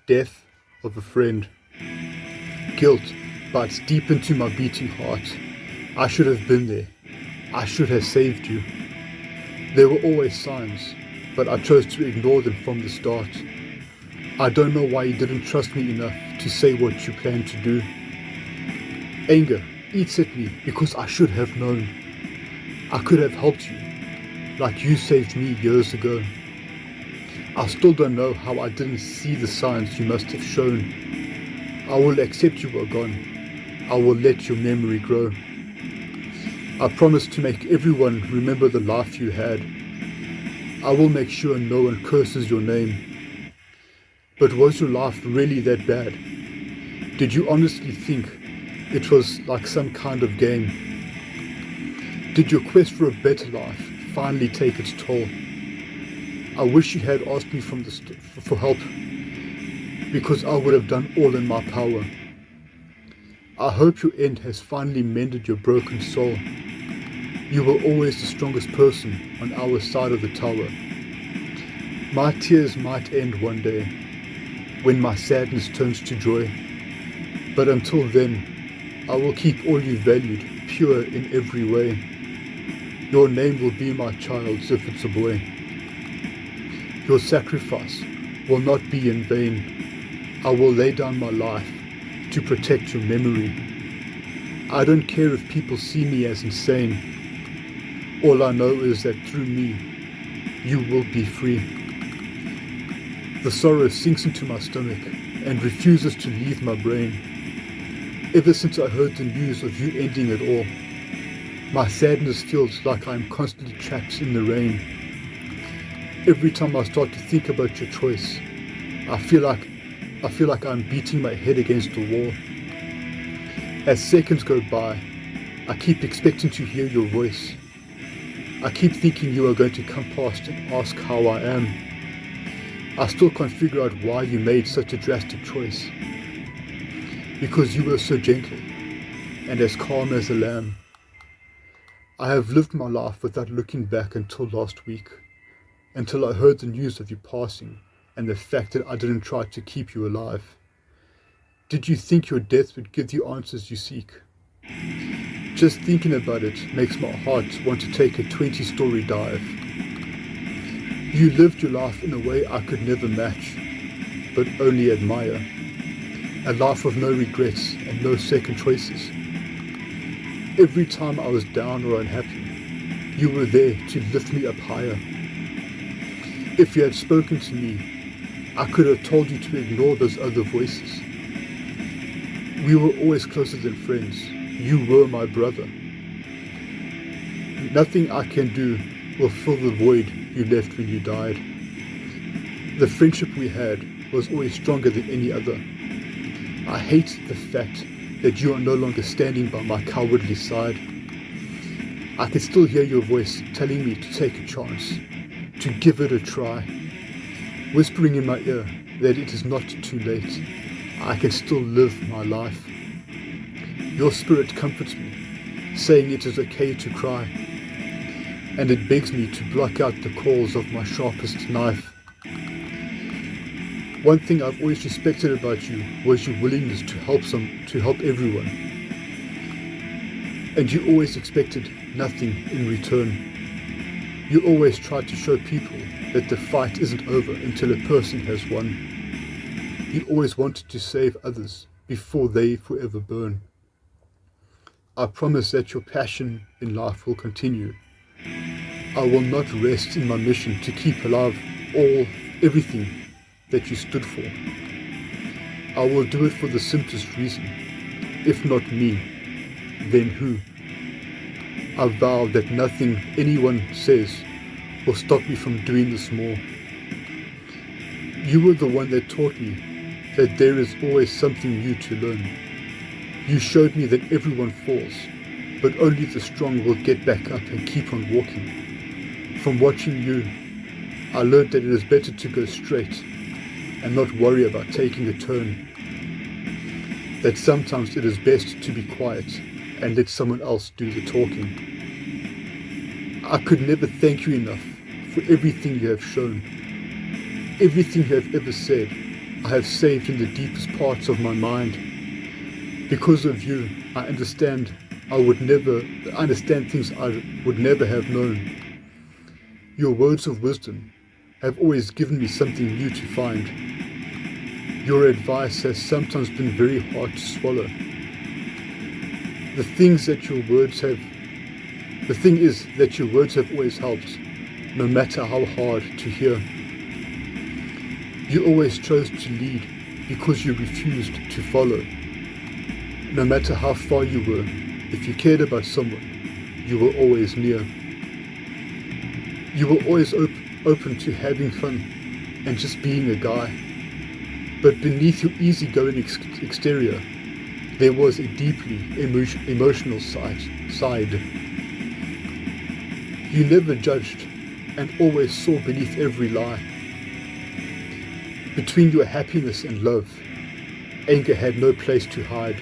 death of a friend. Guilt bites deep into my beating heart. I should have been there. I should have saved you. There were always signs, but I chose to ignore them from the start. I don't know why you didn't trust me enough to say what you planned to do. Anger eats at me because I should have known. I could have helped you, like you saved me years ago. I still don't know how I didn't see the signs you must have shown. I will accept you were gone. I will let your memory grow. I promise to make everyone remember the life you had. I will make sure no one curses your name. But was your life really that bad? Did you honestly think it was like some kind of game? Did your quest for a better life finally take its toll? I wish you had asked me for help, because I would have done all in my power. I hope your end has finally mended your broken soul. You were always the strongest person on our side of the tower. My tears might end one day, when my sadness turns to joy. But until then, I will keep all you valued pure in every way. Your name will be my child's if it's a boy. Your sacrifice will not be in vain. I will lay down my life to protect your memory. I don't care if people see me as insane. All I know is that through me, you will be free. The sorrow sinks into my stomach and refuses to leave my brain. Ever since I heard the news of you ending it all, my sadness feels like I'm constantly trapped in the rain. Every time I start to think about your choice, I feel like I'm beating my head against the wall. As seconds go by, I keep expecting to hear your voice. I keep thinking you are going to come past and ask how I am. I still can't figure out why you made such a drastic choice. Because you were so gentle and as calm as a lamb. I have lived my life without looking back until last week, until I heard the news of you passing and the fact that I didn't try to keep you alive. Did you think your death would give you answers you seek? Just thinking about it makes my heart want to take a 20-story dive. You lived your life in a way I could never match, but only admire. A life of no regrets and no second choices. Every time I was down or unhappy, you were there to lift me up higher. If you had spoken to me, I could have told you to ignore those other voices. We were always closer than friends. You were my brother. Nothing I can do will fill the void you left when you died. The friendship we had was always stronger than any other. I hate the fact that you are no longer standing by my cowardly side. I can still hear your voice telling me to take a chance, to give it a try, whispering in my ear that it is not too late. I can still live my life. Your spirit comforts me, saying it is okay to cry, and it begs me to block out the calls of my sharpest knife. One thing I've always respected about you was your willingness to help everyone. And you always expected nothing in return. You always tried to show people that the fight isn't over until a person has won. You always wanted to save others before they forever burn. I promise that your passion in life will continue. I will not rest in my mission to keep alive everything that you stood for. I will do it for the simplest reason. If not me, then who? I vow that nothing anyone says will stop me from doing this more. You were the one that taught me that there is always something new to learn. You showed me that everyone falls, but only the strong will get back up and keep on walking. From watching you, I learned that it is better to go straight and not worry about taking a turn. That sometimes it is best to be quiet and let someone else do the talking. I could never thank you enough for everything you have shown, everything you have ever said. I have saved in the deepest parts of my mind. Because of you, I understand things I would never have known. Your words of wisdom have always given me something new to find. Your advice has sometimes been very hard to swallow. The thing is that your words have always helped, no matter how hard to hear. You always chose to lead because you refused to follow. No matter how far you were, if you cared about someone, you were always near. You were always open to having fun and just being a guy. But beneath your easygoing exterior, there was a deeply emotional side. You never judged and always saw beneath every lie. Between your happiness and love, anger had no place to hide.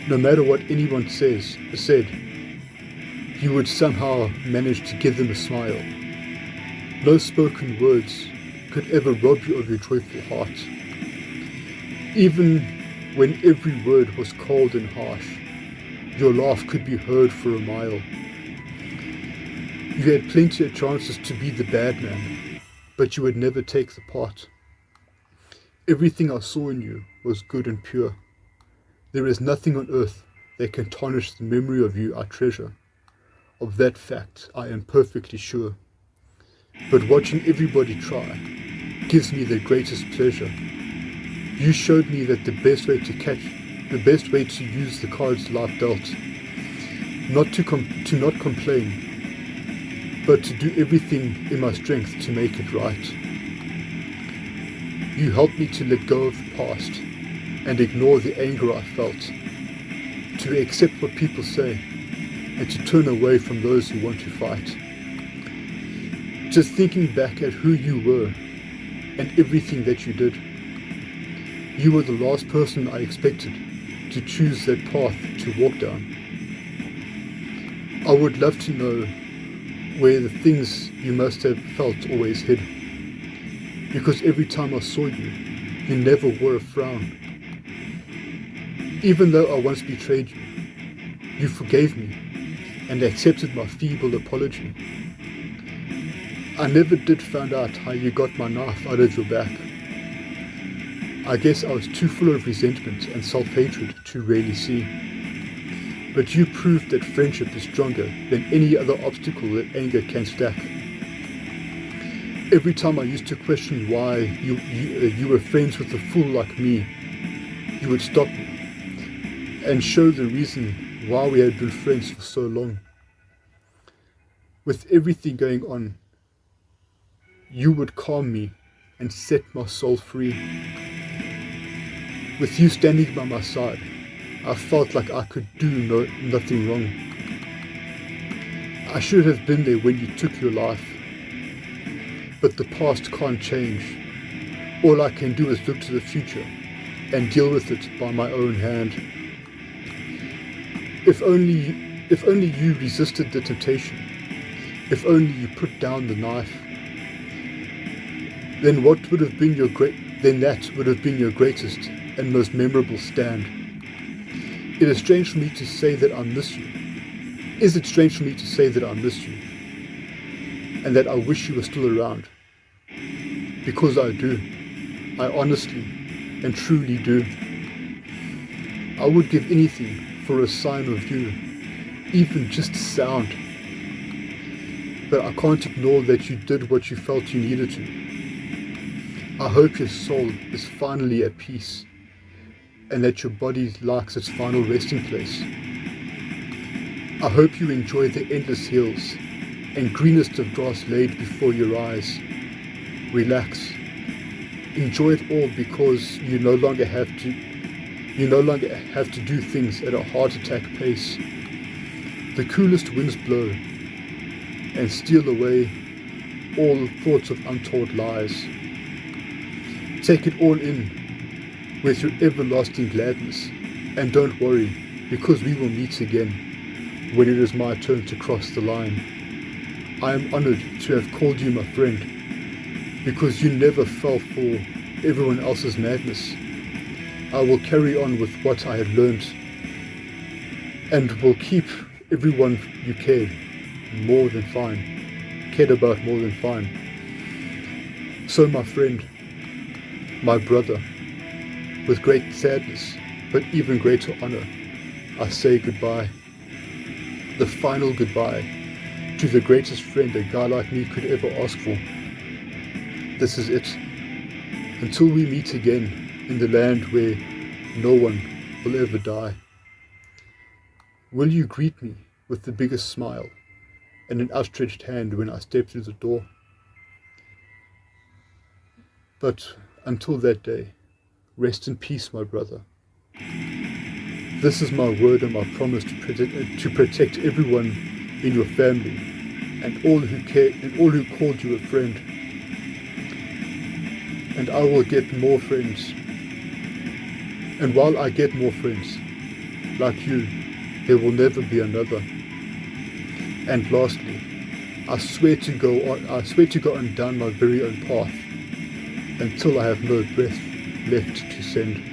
No matter what anyone said, you would somehow manage to give them a smile. No spoken words could ever rob you of your joyful heart. Even when every word was cold and harsh, your laugh could be heard for a mile. You had plenty of chances to be the bad man, but you would never take the part. Everything I saw in you was good and pure. There is nothing on earth that can tarnish the memory of you I treasure. Of that fact I am perfectly sure. But watching everybody try gives me the greatest pleasure. You showed me that the best way to use the cards life dealt, not to complain, but to do everything in my strength to make it right. You helped me to let go of the past and ignore the anger I felt, to accept what people say and to turn away from those who want to fight. Just thinking back at who you were and everything that you did, you were the last person I expected to choose that path to walk down. I would love to know where the things you must have felt always hid, because every time I saw you, you never wore a frown. Even though I once betrayed you, you forgave me and accepted my feeble apology. I never did find out how you got my knife out of your back. I guess I was too full of resentment and self-hatred to really see. But you proved that friendship is stronger than any other obstacle that anger can stack. Every time I used to question why you were friends with a fool like me, you would stop me and show the reason why we had been friends for so long. With everything going on, you would calm me and set my soul free. With you standing by my side, I felt like I could do nothing wrong. I should have been there when you took your life, but the past can't change. All I can do is look to the future and deal with it by my own hand. If only you resisted the temptation, if only you put down the knife, then that would have been your greatest and most memorable stand. It is strange for me to say that I miss you. Is it strange for me to say that I miss you and that I wish you were still around? Because I do. I honestly and truly do. I would give anything for a sign of you, even just a sound. But I can't ignore that you did what you felt you needed to. I hope your soul is finally at peace and that your body likes its final resting place. I hope you enjoy the endless hills and greenest of grass laid before your eyes. Relax. Enjoy it all because you no longer have to do things at a heart attack pace. The coolest winds blow and steal away all thoughts of untold lies. Take it all in with your everlasting gladness, and don't worry, because we will meet again when it is my turn to cross the line. I am honored to have called you my friend, because you never fell for everyone else's madness. I will carry on with what I had learned, and will keep everyone you cared about more than fine. So my friend, my brother, with great sadness, but even greater honor, I say goodbye. The final goodbye to the greatest friend a guy like me could ever ask for. This is it. Until we meet again in the land where no one will ever die. Will you greet me with the biggest smile and an outstretched hand when I step through the door? But until that day, rest in peace, my brother. This is my word and my promise to protect everyone in your family and all who called you a friend. And I will get more friends. And while I get more friends like you, there will never be another. And lastly, I swear to go on down my very own path until I have no breath left to send.